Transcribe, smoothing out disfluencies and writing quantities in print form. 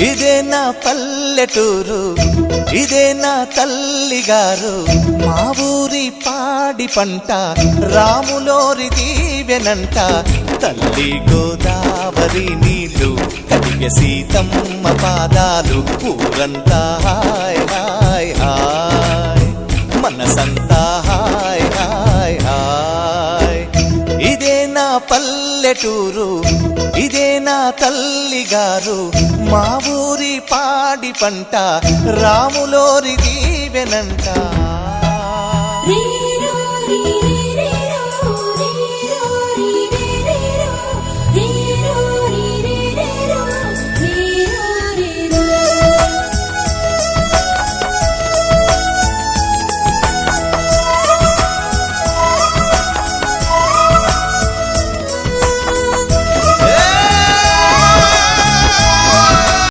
ఇదే నా పల్లెటూరు, ఇదే నా తల్లిగారు, మా ఊరి పాడి పంట రాములోరి దీవెనంట. తల్లి గోదావరి నీళ్ళు కడిగ సీతమ్మ పాదాలు, ఊరంతా హాయ్ హాయ్ హాయ్, మనసంతా హాయ్ హాయ్ హాయ్. ఇదే నా పల్లెటూరు, ఇదే నా తల్లిగారు, మా ఊరి పాడి పంట రాములోరి దీవెనంట.